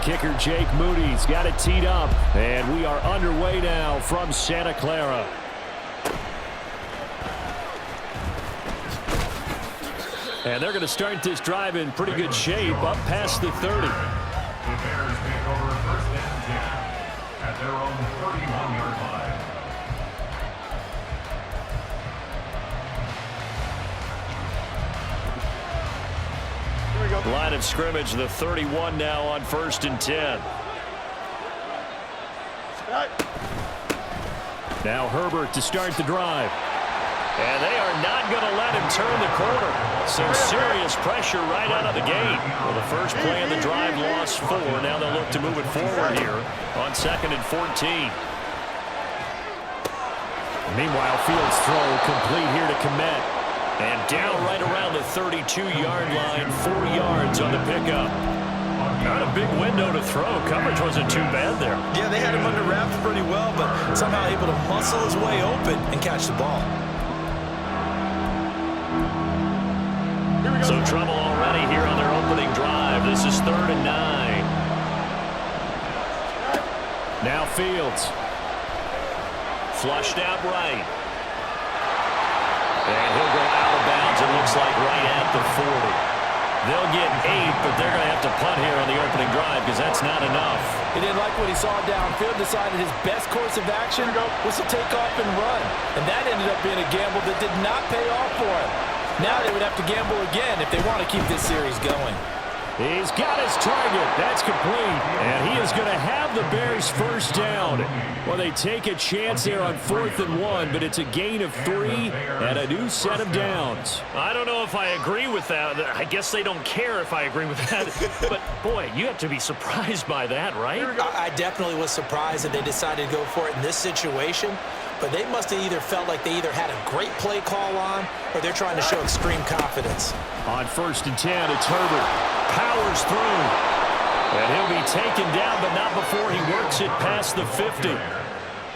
Kicker Jake Moody's got it teed up, and we are underway now from Santa Clara. And they're going to start this drive in pretty good shape up past the 30. The Bears take over first and 10 at their own 31-yard line. Line of scrimmage, the 31 now on first and 10. Now Herbert to start the drive. And they are not going to let him turn the corner. Some serious pressure right out of the gate. Well, the first play of the drive lost 4. Now they'll look to move it forward here on 2nd and 14. Meanwhile, Fields' throw complete here to Kmet. And down right around the 32-yard line, 4 yards on the pickup. Not a big window to throw. Coverage wasn't too bad there. Yeah, they had him under wraps pretty well, but somehow able to muscle his way open and catch the ball. So trouble already here on their opening drive. This is 3rd and 9. Now Fields. Flushed out right. And he'll go out of bounds, it looks like, right at the 40. They'll get 8, but they're going to have to punt here on the opening drive because that's not enough. He didn't like what he saw downfield, decided his best course of action was to take off and run. And that ended up being a gamble that did not pay off for him. Now they would have to gamble again if they want to keep this series going. He's got his target. That's complete. And he is going to have the Bears first down. Well, they take a chance there on 4th and 1, but it's a gain of 3 and a new set of downs. I don't know if I agree with that. I guess they don't care if I agree with that. But, boy, you have to be surprised by that, right? I definitely was surprised that they decided to go for it in this situation. But they must have either felt like they either had a great play call on or they're trying to show extreme confidence. On 1st and 10, it's Herbert. Powers through. And he'll be taken down, but not before he works it past the 50.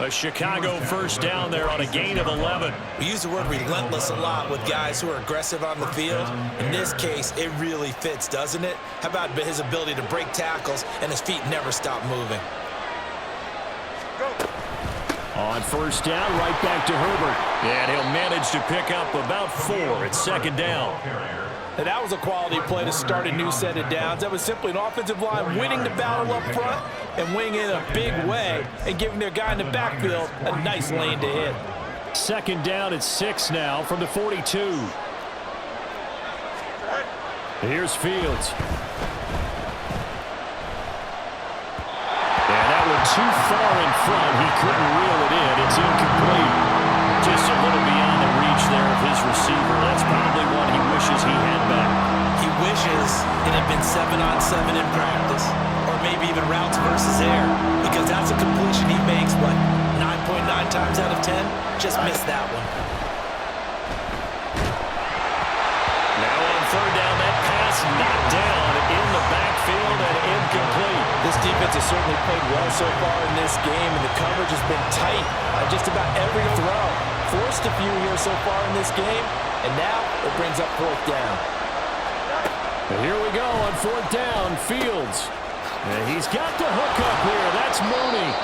A Chicago first down there on a gain of 11. We use the word relentless a lot with guys who are aggressive on the field. In this case, it really fits, doesn't it? How about his ability to break tackles and his feet never stop moving? On first down, right back to Herbert. And he'll manage to pick up about 4. It's 2nd down. And that was a quality play to start a new set of downs. That was simply an offensive line winning the battle up front and winning in a big way and giving their guy in the backfield a nice lane to hit. 2nd down at 6 now from the 42. Here's Fields. And that one too far in front. He couldn't reel it in. It's incomplete. Just a little beyond the reach there of his receiver. That's probably one he wishes he had back. He wishes it had been 7-on-7 in practice, or maybe even routes versus air, because that's a completion he makes, what, 9.9 times out of 10? Just missed that one. Now on 3rd down, that pass knocked down in the backfield and incomplete. This defense has certainly played well so far in this game, and the coverage has been tight on just about every throw. Forced a few here so far in this game, and now it brings up 4th down. And here we go on 4th down, Fields. And he's got the hook up here. That's Mooney.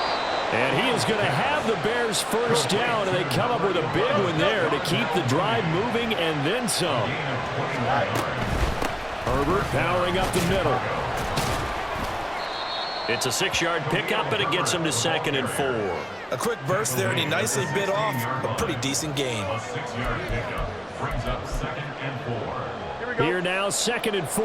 And he is going to have the Bears first down, and they come up with a big one there to keep the drive moving and then some. Herbert powering up the middle. It's a 6-yard pickup, and it gets him to 2nd and 4. A quick burst there, and he nicely bit off a pretty decent gain. A 6-yard pickup brings up 2nd and 4. Here now, 2nd and 4.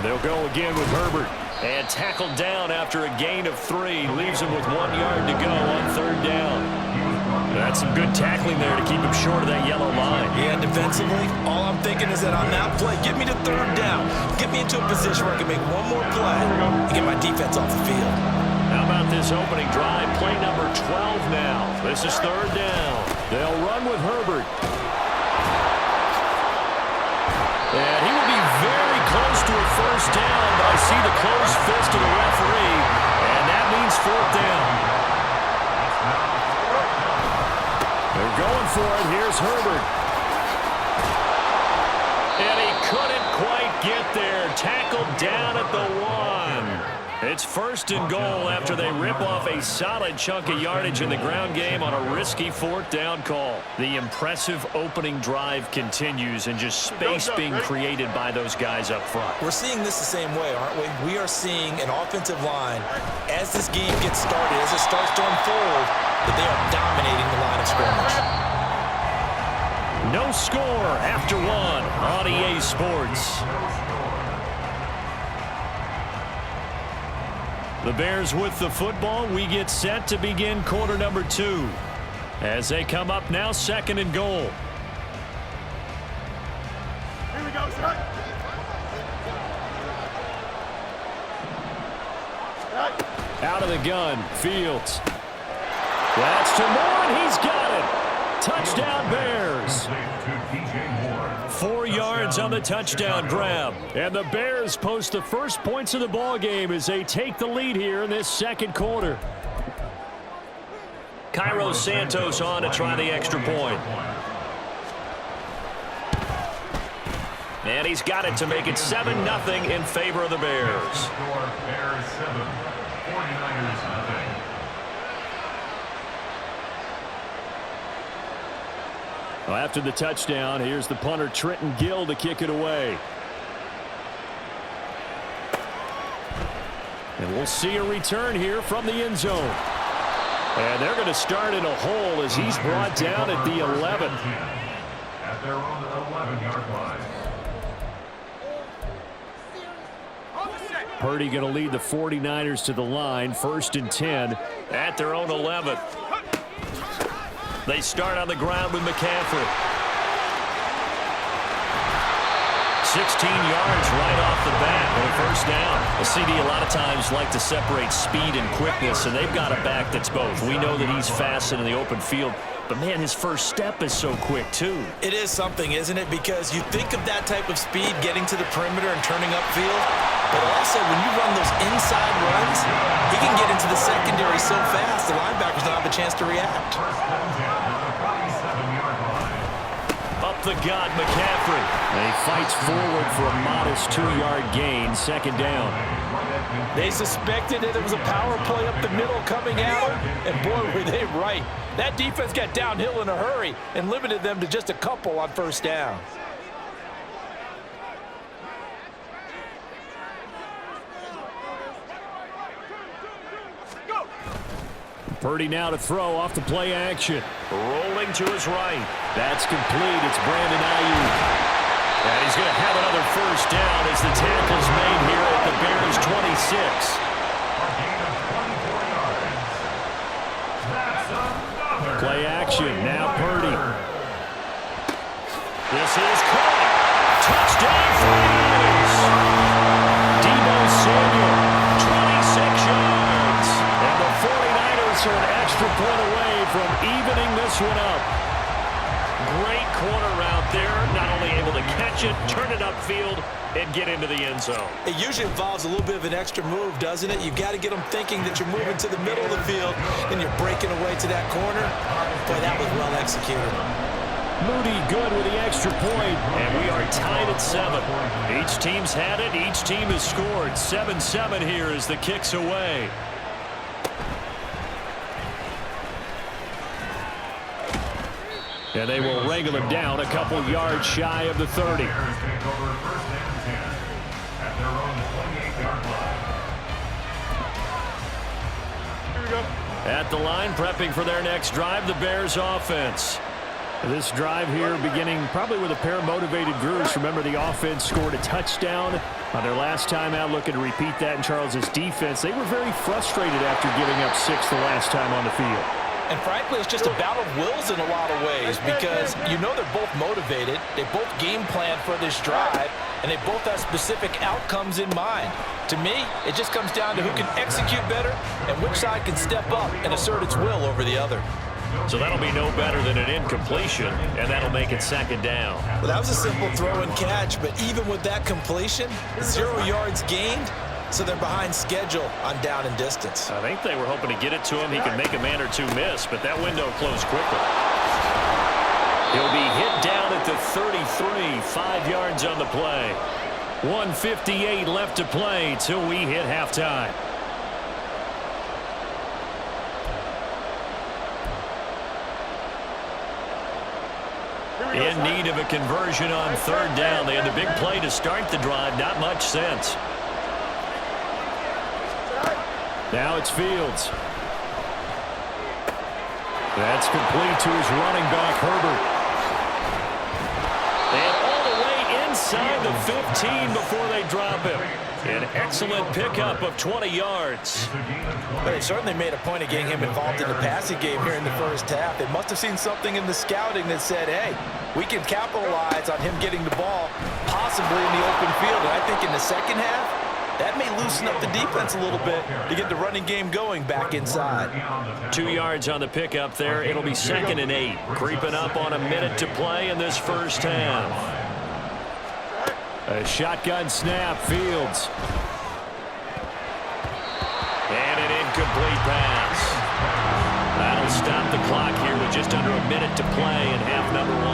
They'll go again with Herbert. And tackled down after a gain of 3. Leaves him with 1 yard to go on 3rd down. That's some good tackling there to keep him short of that yellow line. Yeah, defensively, all I'm thinking is that on that play, get me to 3rd down. Get me into a position where I can make one more play and get my defense off the field. How about this opening drive? Play number 12 now. This is 3rd down. They'll run with Herbert. And he will be very close to a first down, but I see the closed fist of the referee, and that means 4th down. They're going for it. Here's Herbert. And he couldn't quite get there. Tackled down at the 1. It's 1st and goal after they rip off a solid chunk of yardage in the ground game on a risky 4th down call. The impressive opening drive continues and just space being created by those guys up front. We're seeing this the same way, aren't we? We are seeing an offensive line, as this game gets started, as it starts to unfold, that they are dominating the line of scrimmage. No score after 1 on EA Sports. The Bears with the football. We get set to begin quarter number 2. As they come up now, 2nd and goal. Here we go, son. Out of the gun, Fields. That's to Moore, and he's got it. Touchdown, Bears. 4 yards on the touchdown grab. And the Bears post the first points of the ball game as they take the lead here in this 2nd quarter. Cairo Santos on to try the extra point. And he's got it to make it 7-0 in favor of the Bears. Bears 7, 49ers nothing. Well, after the touchdown, here's the punter Trenton Gill to kick it away. And we'll see a return here from the end zone. And they're going to start in a hole as he's brought down at the 11. At their own 11-yard line. Purdy going to lead the 49ers to the line, 1st and 10 at their own 11. They start on the ground with McCaffrey. 16 yards right off the bat on a 1st down. A CD a lot of times like to separate speed and quickness, and they've got a back that's both. We know that he's fast in the open field, but man, his first step is so quick too. It is something, isn't it? Because you think of that type of speed getting to the perimeter and turning upfield, but also when you run those inside runs, he can get into the secondary so fast the linebackers don't have a chance to react. Up the gut, McCaffrey. And he fights forward for a modest 2-yard gain, 2nd down. They suspected that it was a power play up the middle coming at them, and boy, were they right. That defense got downhill in a hurry and limited them to just a couple on 1st down. Purdy now to throw off the play action. Rolling to his right. That's complete. It's Brandon Ayuk. And he's going to have another 1st down as the tackle's made here at the Bears 26. Play action. Now Purdy. This is caught. Touchdown 49ers. Deebo Samuel, 26 yards. And the 49ers are an extra point away from evening this one up. Great corner route there. Not only able to catch it, turn it upfield, and get into the end zone. It usually involves a little bit of an extra move, doesn't it? You've got to get them thinking that you're moving to the middle of the field and you're breaking away to that corner. Boy, that was well executed. Moody good with the extra point, and we are tied at 7. Each team's had it. Each team has scored. 7-7 here as the kick's away. And they will wrangle him down a couple yards shy of the 30. At the line, prepping for their next drive, the Bears offense. This drive here beginning probably with a pair of motivated groups. Remember, the offense scored a touchdown on their last time out, looking to repeat that in Charles's defense. They were very frustrated after giving up 6 the last time on the field. And frankly, it's just a battle of wills in a lot of ways because you know they're both motivated. They both game plan for this drive, and they both have specific outcomes in mind. To me, it just comes down to who can execute better and which side can step up and assert its will over the other. So that'll be no better than an incompletion, and that'll make it 2nd down. Well, that was a simple throw and catch, but even with that completion, 0 yards gained, so they're behind schedule on down and distance. I think they were hoping to get it to him. He could make a man or two miss, but that window closed quickly. He'll be hit down at at the 33, 5 yards on the play. 1:58 left to play till we hit halftime. In need of a conversion on 3rd down. They had the big play to start the drive. Not much sense. Now it's Fields. That's complete to his running back, Herbert. And all the way inside the 15 before they drop him. An excellent pickup of 20 yards. But they certainly made a point of getting him involved in the passing game here in the first half. They must have seen something in the scouting that said, hey, we can capitalize on him getting the ball, possibly in the open field. And I think in the second half, that may loosen up the defense a little bit to get the running game going back inside. 2 yards on the pickup there. It'll be 2nd and 8. Creeping up on a minute to play in this first half. A shotgun snap, Fields. And an incomplete pass. That'll stop the clock here with just under a minute to play in half number 1.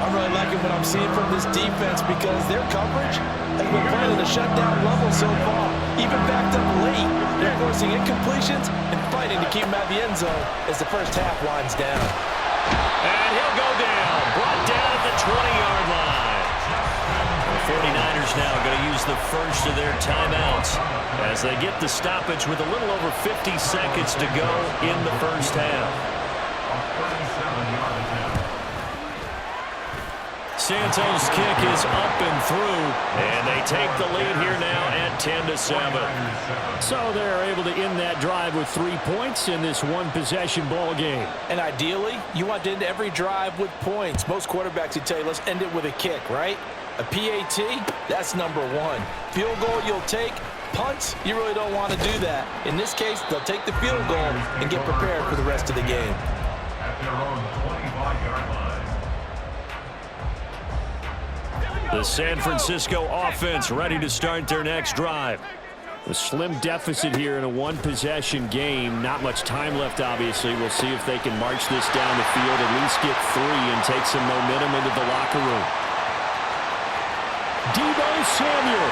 I'm really liking what I'm seeing from this defense because their coverage has been playing at a shutdown level so far. Even backed up late, they're forcing incompletions and fighting to keep him out of the end zone as the first half winds down. And he'll go down. Brought down at the 20-yard line. The 49ers now going to use the first of their timeouts as they get the stoppage with a little over 50 seconds to go in the first half. Santos' kick is up and through, and they take the lead here now at 10-7. So they're able to end that drive with 3 points in this one-possession ball game. And ideally, you want to end every drive with points. Most quarterbacks would tell you, let's end it with a kick, right? A PAT, that's number 1. Field goal you'll take. Punts, you really don't want to do that. In this case, they'll take the field goal and get prepared for the rest of the game. At their own 25-yard line. The San Francisco offense ready to start their next drive. A slim deficit here in a one-possession game. Not much time left, obviously. We'll see if they can march this down the field, at least get 3 and take some momentum into the locker room. Deebo Samuel.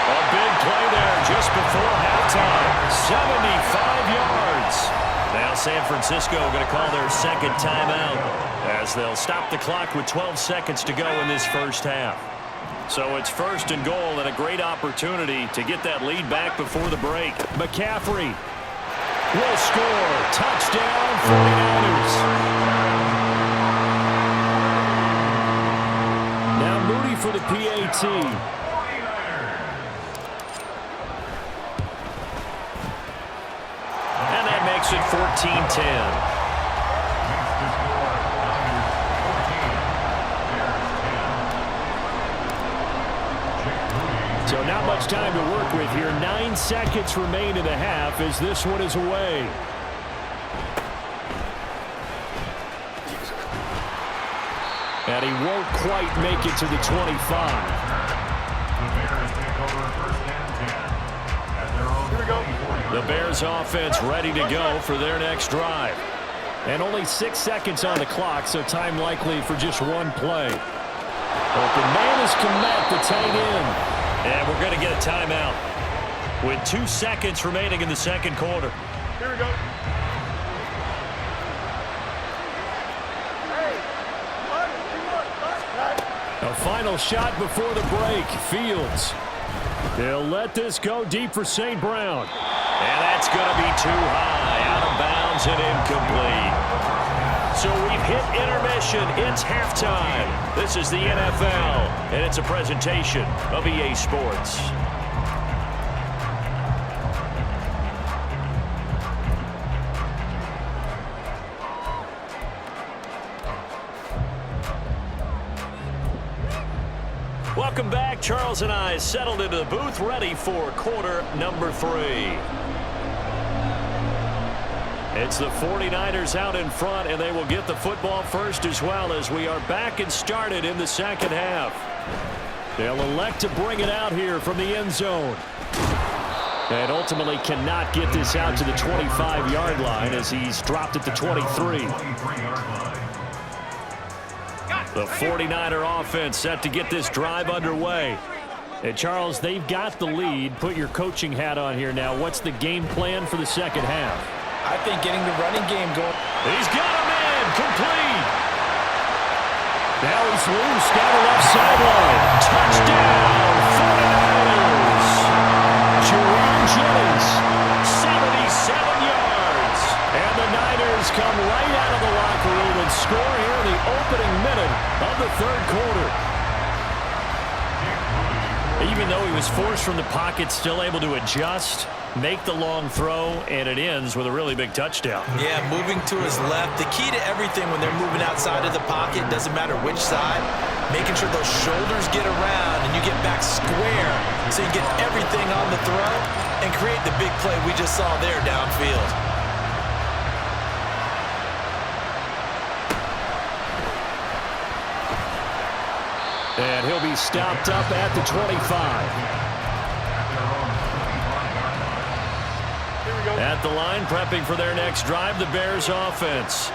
A big play there just before halftime. 75 yards. Now San Francisco going to call their second timeout as they'll stop the clock with 12 seconds to go in this first half. So it's 1st and goal and a great opportunity to get that lead back before the break. McCaffrey will score. Touchdown, 49ers. Now Moody for the PAT. And that makes it 14-10. So not much time to work with here. 9 seconds remain in the half as this one is away. And he won't quite make it to the 25. The Bears offense ready to go for their next drive. And only 6 seconds on the clock, so time likely for just one play. Open man is Kmet, the tight end. And we're going to get a timeout with 2 seconds remaining in the second quarter. Here we go. A final shot before the break. Fields. They'll let this go deep for St. Brown. And that's going to be too high. Out of bounds and incomplete. So we've hit intermission. It's halftime. This is the NFL, and it's a presentation of EA Sports. Welcome back. Charles and I settled into the booth, ready for quarter number 3. It's the 49ers out in front, and they will get the football first as well as we are back and started in the second half. They'll elect to bring it out here from the end zone. And ultimately cannot get this out to the 25-yard line as he's dropped at the 23. The 49er offense set to get this drive underway. And Charles, they've got the lead. Put your coaching hat on here now. What's the game plan for the second half? I think getting the running game going. He's got a man complete. Now he's loose down the left sideline. Touchdown, 49ers. Jerome Jennings, 77 yards. And the Niners come right out of the locker room and score here in the opening minute of the third quarter. Even though he was forced from the pocket, still able to adjust, make the long throw, and it ends with a really big touchdown. Yeah, moving to his left. The key to everything when they're moving outside of the pocket, doesn't matter which side, making sure those shoulders get around and you get back square so you get everything on the throw and create the big play we just saw there downfield. And he'll be stopped up at the 25. At the line, prepping for their next drive, the Bears offense.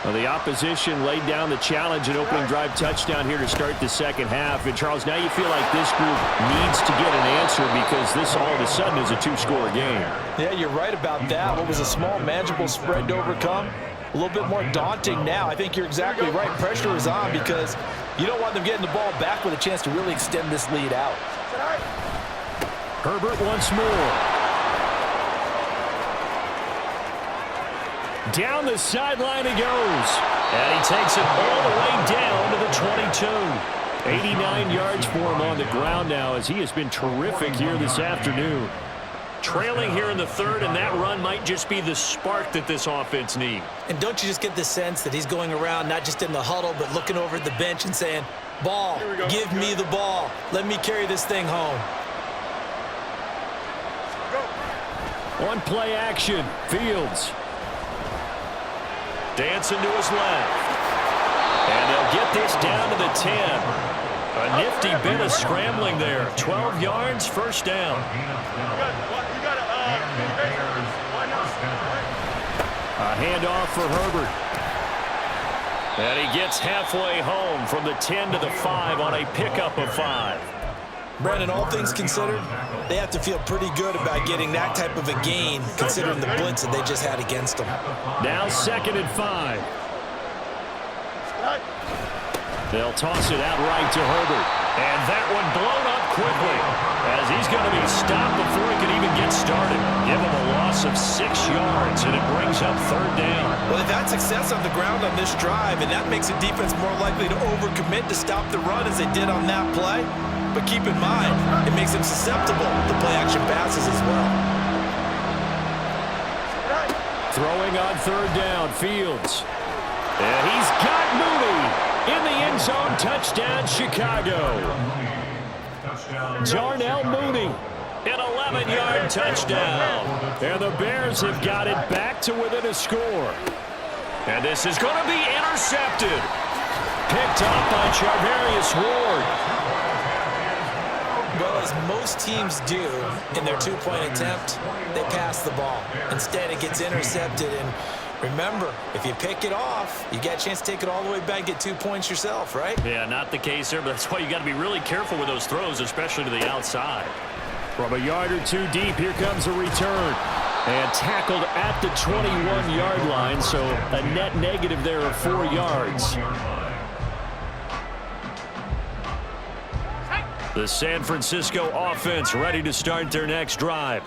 Well, the opposition laid down the challenge and opening drive touchdown here to start the second half. And, Charles, now you feel like this group needs to get an answer because this all of a sudden is a two-score game. Yeah, you're right about that. What was a small, manageable spread to overcome? A little bit more daunting now. I think you're exactly right. Pressure is on because you don't want them getting the ball back with a chance to really extend this lead out. Herbert once more. Down the sideline he goes. And he takes it all the way down to the 22. 89 yards for him on the ground now as he has been terrific here this afternoon. Trailing here in the third, and that run might just be the spark that this offense needs. And don't you just get the sense that he's going around not just in the huddle but looking over at the bench and saying, ball, give me the ball. Let me carry this thing home. On play action, Fields. Dancing to his left. And they'll get this down to the 10. A nifty bit of scrambling there. 12 yards, first down. A handoff for Herbert. And he gets halfway home from the 10 to the 5 on a pickup of 5. Brandon, all things considered, they have to feel pretty good about getting that type of a gain considering the blitz that they just had against them. Now 2nd and 5. They'll toss it out right to Herbert. And that one blown up quickly as he's going to be stopped before he can even get started. Give him a loss of 6 yards, and it brings up 3rd down. Well, they've had success on the ground on this drive, and that makes a defense more likely to overcommit to stop the run as they did on that play. But keep in mind, it makes them susceptible to play-action passes as well. Throwing on 3rd down, Fields. And he's got Mooney. In the end zone, touchdown, Chicago. Darnell Mooney, an 11-yard touchdown. And the Bears have got it back to within a score. And this is going to be intercepted. Picked up by Charvarius Ward. Well, as most teams do in their two-point attempt, they pass the ball. Instead, it gets intercepted, and remember, if you pick it off, you get a chance to take it all the way back, get 2 points yourself, right? Yeah, not the case there, but that's why you got to be really careful with those throws, especially to the outside. From a yard or two deep, here comes a return. And tackled at the 21-yard line, so a net negative there of 4 yards. The San Francisco offense ready to start their next drive.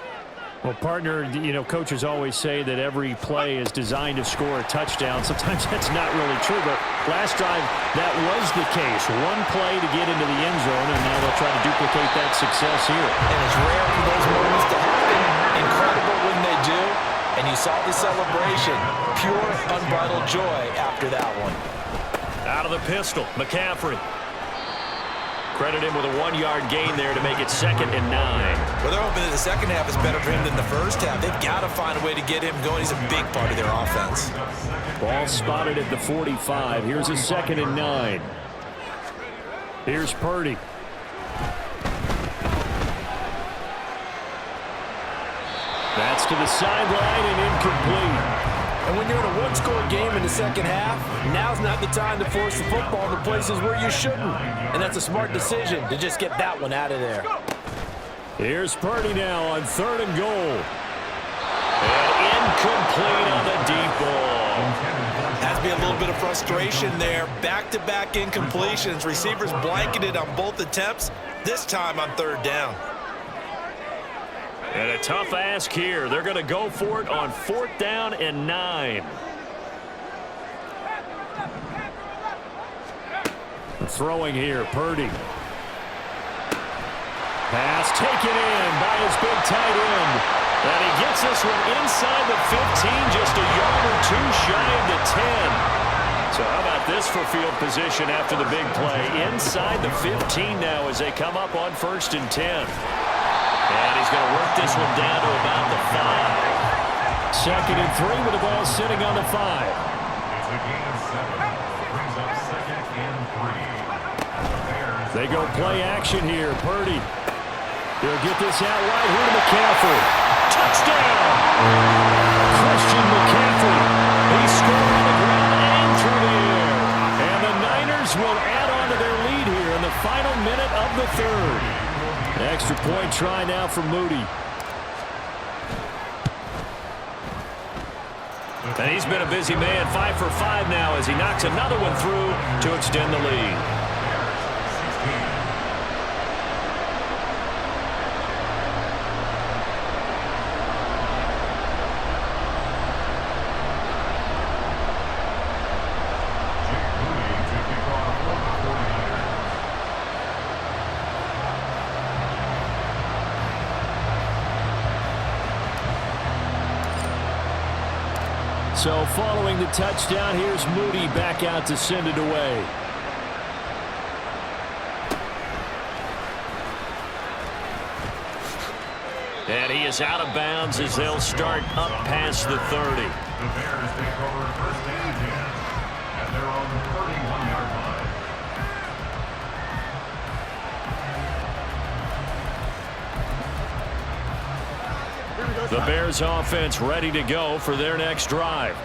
Well, partner, you know, coaches always say that every play is designed to score a touchdown. Sometimes that's not really true, but last drive, that was the case. One play to get into the end zone, and now they'll try to duplicate that success here. And it's rare for those moments to happen. Incredible when they do. And you saw the celebration. Pure, unbridled joy after that one. Out of the pistol, McCaffrey. Credit him with a 1-yard gain there to make it 2nd and 9. Well, they're hoping that the second half is better for him than the first half. They've got to find a way to get him going. He's a big part of their offense. Ball spotted at the 45. Here's a 2nd and 9. Here's Purdy. That's to the sideline and incomplete. And when you're in a one-score game in the second half, now's not the time to force the football into places where you shouldn't. And that's a smart decision to just get that one out of there. Here's Purdy now on 3rd and goal. And incomplete on the deep ball. Has to be a little bit of frustration there. Back-to-back incompletions. Receivers blanketed on both attempts, this time on 3rd down. And a tough ask here. They're going to go for it on 4th down and 9. Throwing here, Purdy. Pass taken in by his big tight end. And he gets this one inside the 15, just a yard or two shy of the 10. So how about this for field position after the big play? Inside the 15 now as they come up on 1st and 10. And he's going to work this one down to about the 5. 2nd and 3 with the ball sitting on the 5. It's a gain of 7. Brings up 2nd and 3. They go play action here. Purdy. He'll get this out right here to McCaffrey. Touchdown! Christian McCaffrey. He scored on the ground and through the air. And the Niners will add on to their lead here in the final minute of the 3rd. Extra point try now for Moody. And he's been a busy man, 5 for 5 now as he knocks another one through to extend the lead. So following the touchdown, here's Moody back out to send it away. And he is out of bounds as they'll start up past the 30. The Bears take over 1st and 10 at their own 31-yard line. The Bears offense ready to go for their next drive.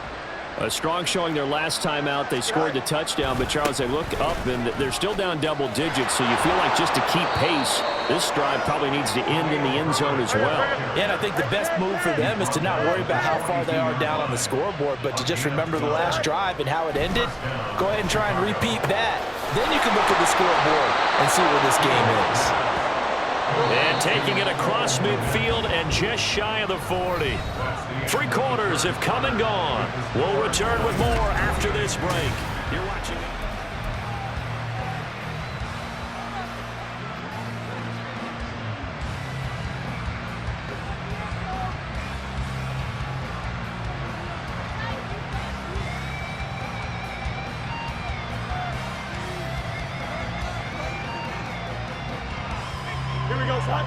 A strong showing their last time out. They scored the touchdown, but Charles, they look up and they're still down double digits, so you feel like just to keep pace, this drive probably needs to end in the end zone as well. Yeah, and I think the best move for them is to not worry about how far they are down on the scoreboard, but to just remember the last drive and how it ended. Go ahead and try and repeat that. Then you can look at the scoreboard and see where this game is. And taking it across midfield and just shy of the 40. 3 quarters have come and gone. We'll return with more after this break. You're watching.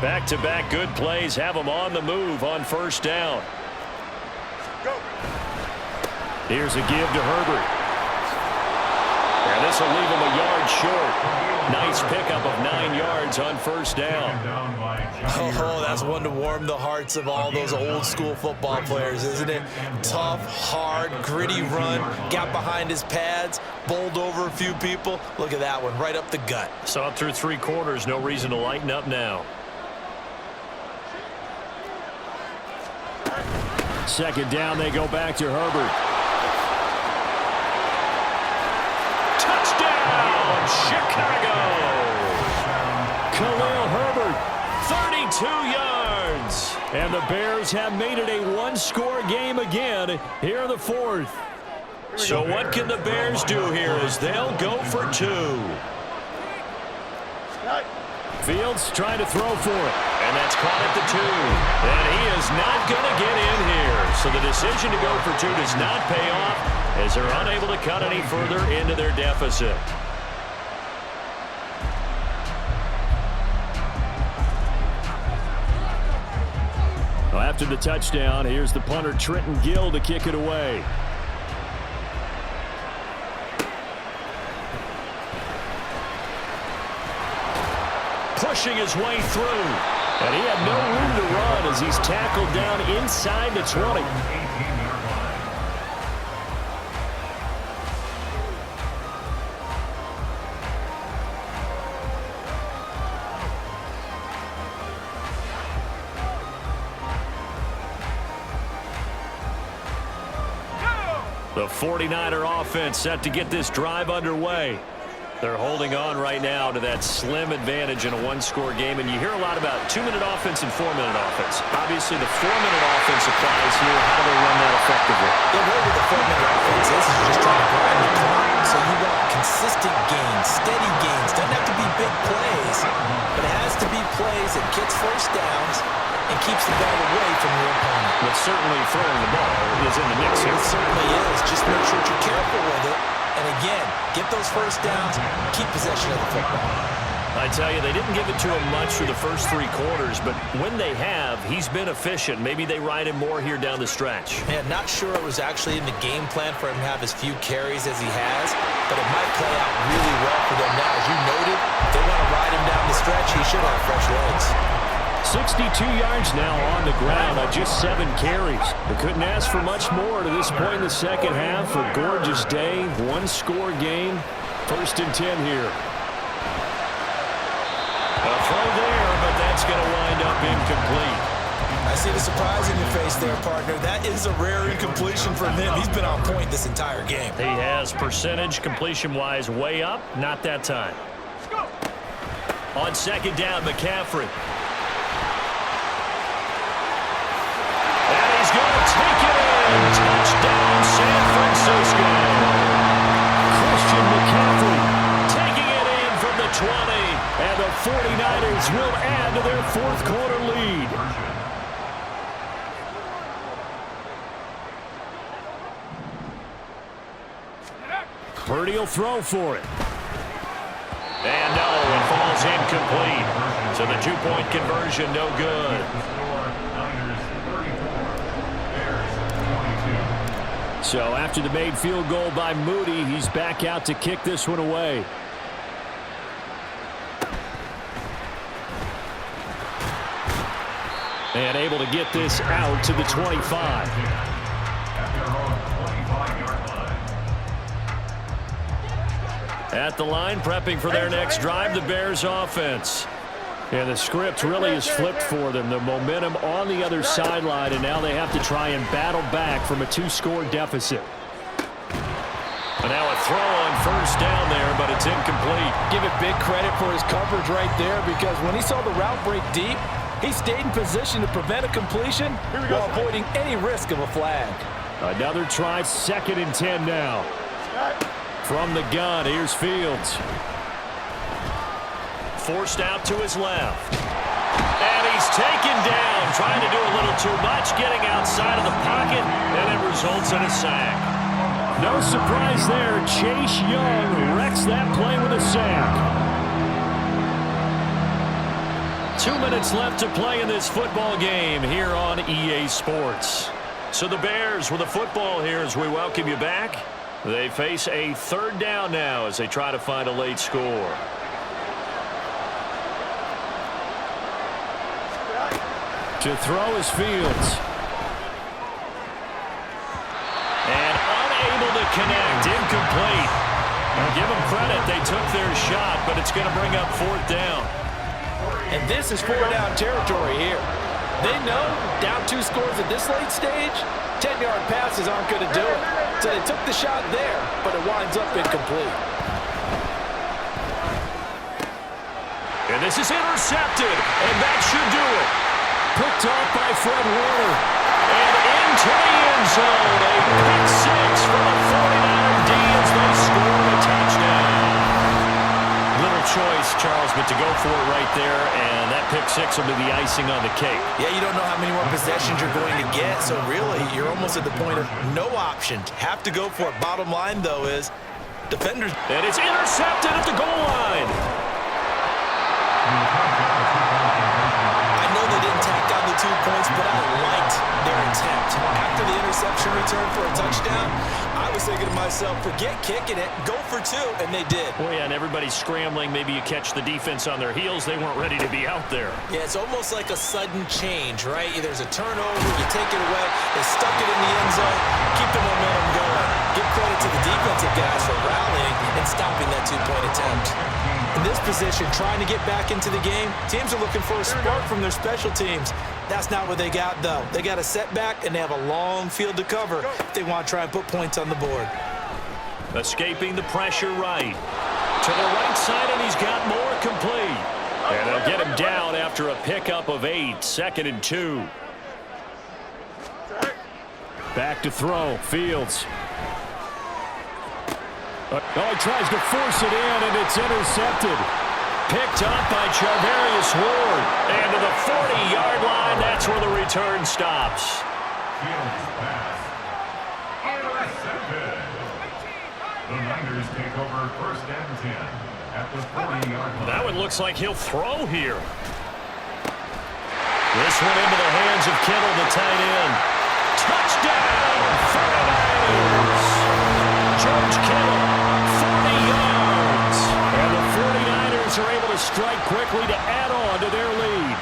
Back-to-back good plays have them on the move on 1st down. Here's a give to Herbert. And this will leave him a yard short. Nice pickup of 9 yards on 1st down. Oh, that's one to warm the hearts of all those old school football players, isn't it? Tough, hard, gritty run, got behind his pads, bowled over a few people. Look at that one, right up the gut. Saw it through 3 quarters, no reason to lighten up now. 2nd down, they go back to Herbert. Touchdown, Chicago! Khalil Herbert, 32 yards. and the Bears have made it a 1-score game again here in the 4th. So what can the Bears do here as they'll go for 2? Fields trying to throw for it. And that's caught at the 2. And he is not going to get in here. So the decision to go for 2 does not pay off as they're unable to cut any further into their deficit. Well, after the touchdown, here's the punter Trenton Gill to kick it away. Pushing his way through. And he had no room to run as he's tackled down inside the 20. The 49er offense set to get this drive underway. They're holding on right now to that slim advantage in a one-score game, and you hear a lot about 2-minute offense and 4-minute offense. Obviously, the 4-minute offense applies here. How do they run that effectively? The way with the 4-minute offense is you're just trying to grind the clock. So you want consistent gains, steady gains. Doesn't have to be big plays, but it has to be plays that gets first downs and keeps the ball away from your opponent. But certainly throwing the ball is in the mix here. It certainly is. Just make sure you're careful with it. And again, get those first downs, keep possession of the football. I tell you, they didn't give it to him much for the first 3 quarters, but when they have, he's been efficient. Maybe they ride him more here down the stretch. Man, not sure it was actually in the game plan for him to have as few carries as he has, but it might play out really well for them now. As you noted, if they want to ride him down the stretch, he should have fresh legs. 62 yards now on the ground on just 7 carries. They couldn't ask for much more to this point in the second half. A gorgeous day, one-score game. 1st and 10 here. A throw there, but that's going to wind up incomplete. I see the surprise in your face there, partner. That is a rare incompletion from him. He's been on point this entire game. He has percentage completion-wise way up. Not that time. On 2nd down, McCaffrey. And he's going to take it in. Touchdown, San Francisco. Christian McCaffrey Taking it in from the 20. and the 49ers will add to their 4th quarter lead. Purdy will throw for it. And no, it falls incomplete. So the 2-point conversion, no good. So after the made field goal by Moody, he's back out to kick this one away. And able to get this out to the 25. At the line, prepping for their next drive, the Bears offense. And the script really is flipped for them. The momentum on the other sideline, and now they have to try and battle back from a 2-score deficit. And now a throw on 1st down there, but it's incomplete. Give it big credit for his coverage right there, because when he saw the route break deep, he stayed in position to prevent a completion while avoiding any risk of a flag. Another try, 2nd and 10 now. From the gun, here's Fields. Forced out to his left. And he's taken down, trying to do a little too much, getting outside of the pocket, and it results in a sack. No surprise there. Chase Young wrecks that play with a sack. 2 minutes left to play in this football game here on EA Sports. So the Bears with the football here as we welcome you back. They face a 3rd down now as they try to find a late score. To throw is Fields. And unable to connect, incomplete. Now give them credit, they took their shot, but it's going to bring up 4th down. And this is 4-down territory here. They know down 2 scores at this late stage, 10-yard passes aren't going to do it. So they took the shot there, but it winds up incomplete. And this is intercepted, and that should do it. Picked off by Fred Warner. And into the end zone, a pick 6 for the 49er D as they score a touchdown. Little choice, Charles, but to go for it right there, and that pick 6 will be the icing on the cake. Yeah, you don't know how many more possessions you're going to get, so really, you're almost at the point of no options. Have to go for it. Bottom line, though, is defenders. And it's intercepted at the goal line. I know they didn't tack on the 2 points, but I liked their attempt. After the interception return for a touchdown, I was thinking to myself, forget kicking it, go for 2, and they did. Well, yeah, and everybody's scrambling. Maybe you catch the defense on their heels. They weren't ready to be out there. Yeah, it's almost like a sudden change, right? There's a turnover, you take it away, they stuck it in the end zone, keep the momentum going. Give credit to the defensive guys for rallying and stopping that 2-point attempt. In this position, trying to get back into the game. Teams are looking for a spark from their special teams. That's not what they got, though. They got a setback, and they have a long field to cover if they want to try and put points on the board. Escaping the pressure right. To the right side, and he's got more complete. And they'll get him down after a pickup of 8, 2nd and 2. Back to throw. Fields. Oh, he tries to force it in, and it's intercepted. Picked up by Charvarius Ward. And to the 40-yard line, that's where the return stops. Fields pass. Intercepted. The Niners take over 1st and 10 at the 40-yard line. That one looks like he'll throw here. This one into the hands of Kittle, the tight end. Touchdown, 49ers. George Kittle, 40 yards. And the 49ers are able to strike quickly to add on to their lead.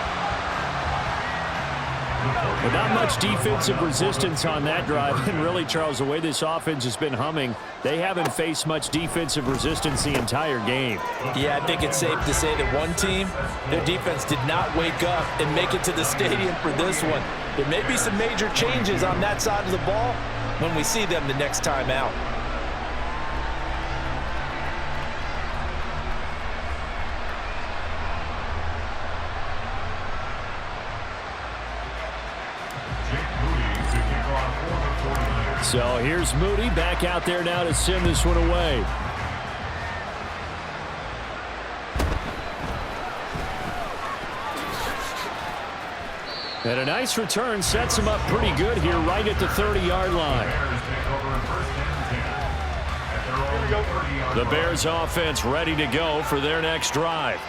But not much defensive resistance on that drive. And really, Charles, the way this offense has been humming, they haven't faced much defensive resistance the entire game. Yeah, I think it's safe to say that one team, their defense did not wake up and make it to the stadium for this one. There may be some major changes on that side of the ball when we see them the next time out. So here's Moody back out there now to send this one away. And a nice return sets him up pretty good here right at the 30-yard line. The Bears offense ready to go for their next drive.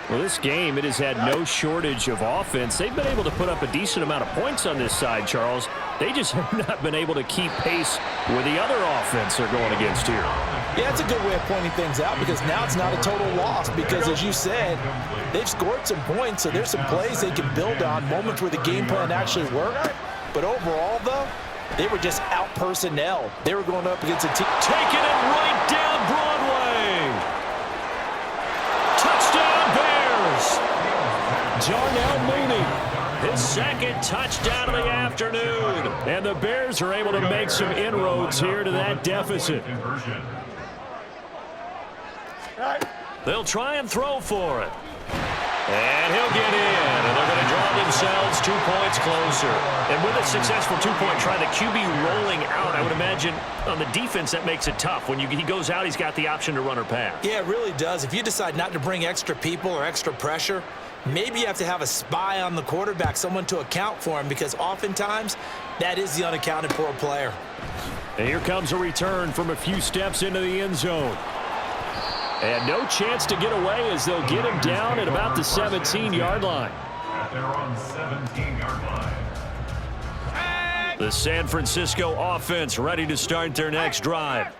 Well, this game, it has had no shortage of offense. They've been able to put up a decent amount of points on this side, Charles. They just have not been able to keep pace with the other offense they're going against here. Yeah, it's a good way of pointing things out because now it's not a total loss because, as you said, they've scored some points, so there's some plays they can build on, moments where the game plan actually worked. But overall, though, they were just out personnel. They were going up against a team. Taking it right down Broadway. Touchdown, Bears. Darnell Mooney. His 2nd touchdown of the afternoon. And the Bears are able to make some inroads here to that deficit. They'll try and throw for it. And he'll get in. And they're going to draw themselves 2 points closer. And with a successful 2-point try, the QB rolling out, I would imagine on the defense that makes it tough. When he goes out, he's got the option to run or pass. Yeah, it really does. If you decide not to bring extra people or extra pressure, maybe you have to have a spy on the quarterback, someone to account for him, because oftentimes that is the unaccounted for player. And here comes a return from a few steps into the end zone. And no chance to get away as they'll get him down at about the 17-yard line. At their own 17-yard line. The San Francisco offense ready to start their next drive.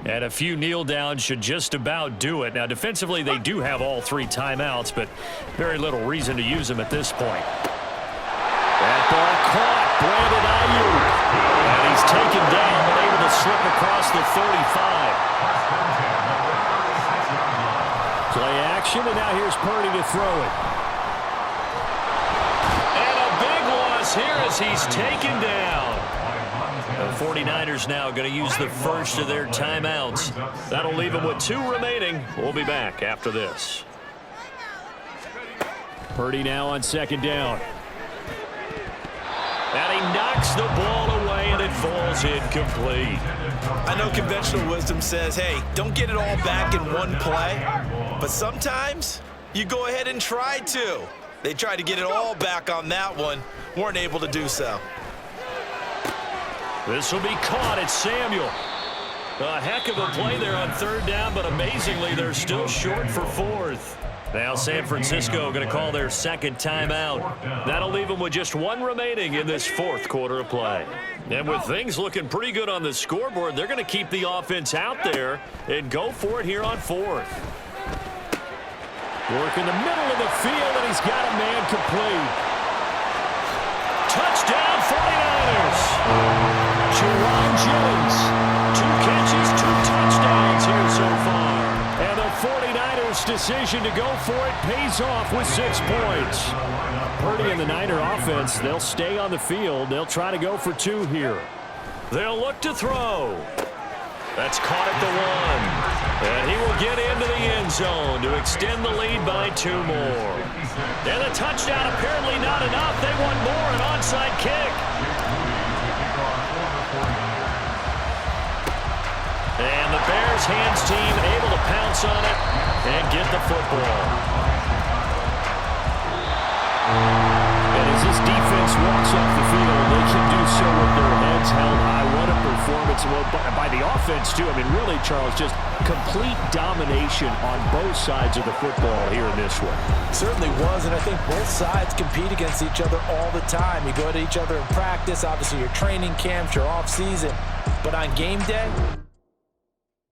And a few kneel downs should just about do it. Now, defensively, they do have all 3 timeouts, but very little reason to use them at this point. That ball caught. Brandon Ayuk. And he's taken down, but able to slip across the 35. Play action, and now here's Purdy to throw it. And a big loss here as he's taken down. The 49ers now going to use the first of their timeouts. That'll leave them with 2 remaining. We'll be back after this. Purdy now on 2nd down. And he knocks the ball away, and it falls incomplete. I know conventional wisdom says, hey, don't get it all back in one play. But sometimes you go ahead and try to. They tried to get it all back on that one. Weren't able to do so. This will be caught. It's Samuel. A heck of a play there on 3rd down, but amazingly, they're still short for 4th. Now San Francisco going to call their 2nd timeout. That'll leave them with just 1 remaining in this 4th quarter of play. And with things looking pretty good on the scoreboard, they're going to keep the offense out there and go for it here on 4th. Work in the middle of the field, and he's got a man complete. Touchdown, 49ers. Jerron Jones. 2 catches, 2 touchdowns here so far. And the 49ers decision to go for it pays off with 6 points. Purdy and the Niner offense, they'll stay on the field. They'll try to go for 2 here. They'll look to throw. That's caught at the 1. And he will get into the end zone to extend the lead by 2 more. And the touchdown apparently not enough. They want more, an onside kick. And the Bears hands team able to pounce on it and get the football. And as this defense walks off the field, they can do so with their heads held high. What a performance by the offense, too. I mean, really, Charles, just complete domination on both sides of the football here in this one. Certainly was, and I think both sides compete against each other all the time. You go to each other in practice, obviously your training camps, your off-season. But on game day,